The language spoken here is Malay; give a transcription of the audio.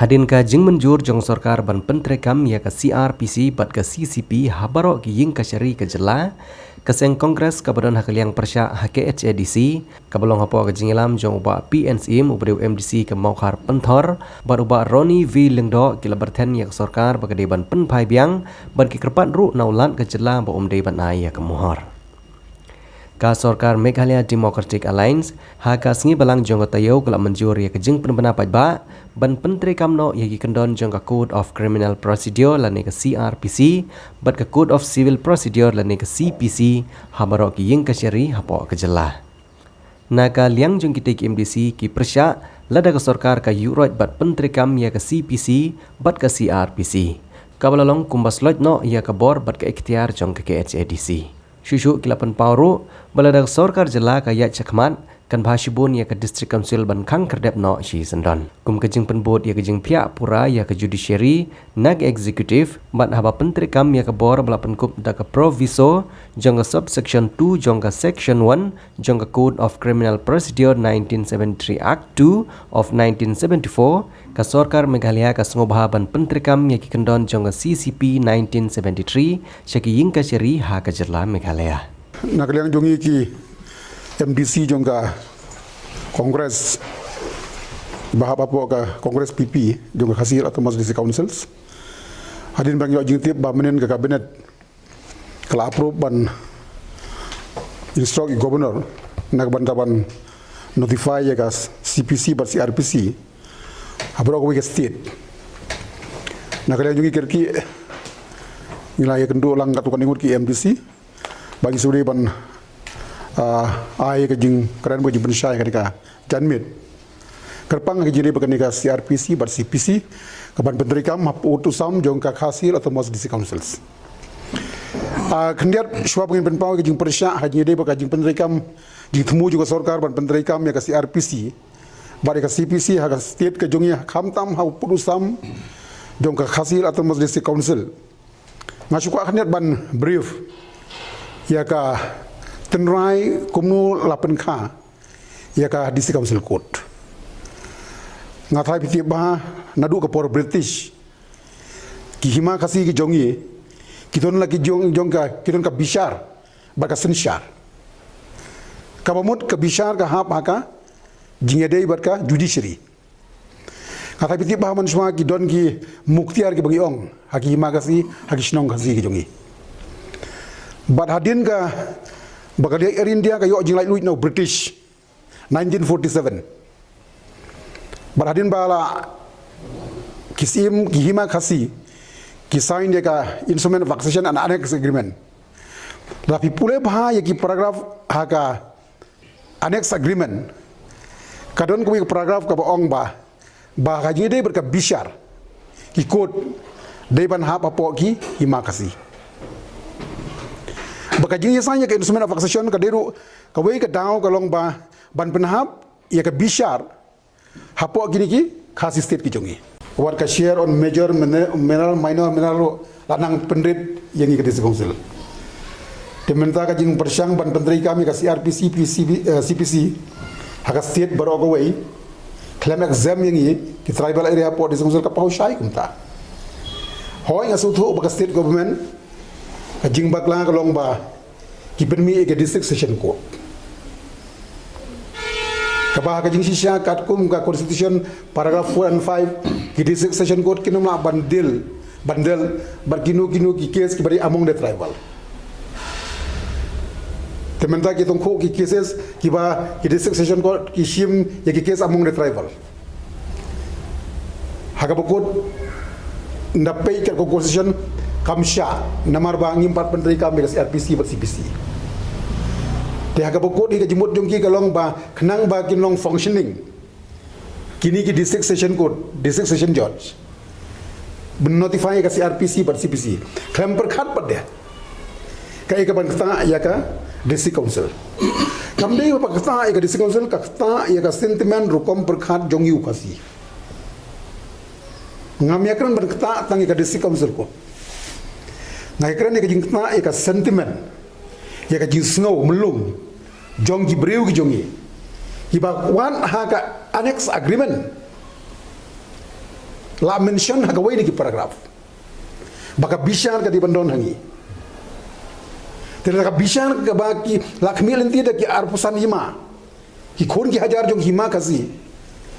Hadin ka jing menjur jong sarkar ban pentrekam ya ka CRPC bat ka CCP habarok ki ying ka syari ka jela kaseng kongres kabadan hakaliang persya HKHADC kabalong hapo ka jingilam jong uba PNCM ubrew MDC ka maukar penthor bat uba Roni V Lengdo ki labarten ya ka sarkar ba ka deban penpai biang ban ki kerpat ru naulan ka jela ba deban ai ya ka muhor ka sarkar Meghalaya Democratic Alliance ha ka sngi balang jong ka tayo kala menjur ya ka jing penbena pajba ban pentri kamno yagi kendon jong ka Code of Criminal Procedure lani ka CRPC bat ka Code of Civil Procedure lani ka CPC habaro ki ying ka syari hapo ka jela naga liang jong kitik MDC ki persya lada ka sarkar ka yurot bat pentri kam ya ka CPC bat ka CRPC kabalalong kumbas loj no ya ka bor bat ka ikhtiar jong ka KHADC Shushu kilapan pauru baladak sarkar jela ka ya chakmat kan bhashibun ya ka district council ban khang kerdep no shi sendon kum kejing penbot ya kejing pihak pura ya ka judiciary nag executive ban haba pentri kam ya ka bor bala penkup da ka proviso jong ka subsection 2 jong ka section 1 jong ka Code of Criminal Procedure 1973 Act 2 of 1974 ka sarkar Meghalaya ka sngobha ban pentri kam ya ki kendon jong ka CCP 1973 syaki ying ka syari ha ka jela Meghalaya nakaliang jongi ki MDC jong ka Kongres bahap apo ka Kongres PP jong ka Khasir atau Majlis Councils hadin bang yo jing tip ba menen ka kabinet kala approve ban instruct governor nak bantaban notify ya ka CPC bat CRPC abro ko ke state nakaliang jongi kerki nilai kendo lang katukan ingut ki MDC bagi suri ban ai ka jing kran bo jing pensai ka janmit kerpang ka jiri bakani ka CRPC bat CPC ka ban pentrikam hap utusam jong ka Khasir atau Majlis Councils kendiat shwa pengin penpau ka jing persya haji de baka jing pentrikam jing temu juga sarkar ban pentrikam ya ka CRPC bat ka CPC ha ka state ka jongi khamtam ha utusam jong ka Khasir atau Majlis Council ngasuka kendiat ban brief ya ka tenrai kumnu lapen kha ya ka DC Council Court ngathai piti ba nadu ka por British ki hima kasi ki jongi kiton la ki jong ka kiton ka bishar ba ka senshar kabamut ka bishar ka hap haka jingedei bat ka judiciary ngathai piti ba man semua ki don ki muktiar ki bagi ong haki hima kasi haki shnong kasi ki jongi bat hadin ka bakal Air India ka yo jing lai luit no British 1947 berhadin bala kisim kihima khasi kisain dia ka instrument of accession and annex agreement tapi pule bha ya ki paragraph ha ka annex agreement kadon ko paragraph ka ong ba ka jing dei berka bishar ki code dei ban ha pa po ki hima khasi baka jing yasanya ke instrument of accession ka deru ka wei ka daw ka long ba ban penhap ya ka bishar hapo gini ki khasi state ki jongi war ka share on major mineral minor mineral lanang pendrit yang ke desa council tementa ka jing persyang ban pentri kami ka CRPC CPC haka state baro ka wei claim exam yang ki tribal area po desa council ka pau shai kumta hoy nga sutu baka state government jing baklang ka long ba ki permi ke district session court kabah ka jing sisya kat kum ka constitution paragraph 4 and 5 ki district session court kinuma bandel barkinu ki case ki bari among the tribal tementa ki tongko ki cases ki ba ki district session court ki shim ya ki case among the tribal haga bokot ndapai ka constitution kamsha namar bangi 4 pentri kami ke RPC ber CPC dia ka bokot di ka jimut jongki ka long ba khnang ba kin long functioning kini ki district session court district session judge ben notify ka RPC ber CPC klem per khat pad dia kai ka ban kata ya ka district council kamde ba kata ya ka district council ka kata ya ka sentiment rukom per khat jongi ukasi ngamyakran ban kata tangi ka district council ko ngai kran ka jing kata ka sentiment ya ka jing snow melung jongi breu ki jongi iba wan ha ka annex agreement la mention hagawai ni ki paragraf baka bisyar ka di bandon hangi tidak ka bisyar ka baki la khamil inti da ki arpusan hima ki khon ki hajar jong hima kasi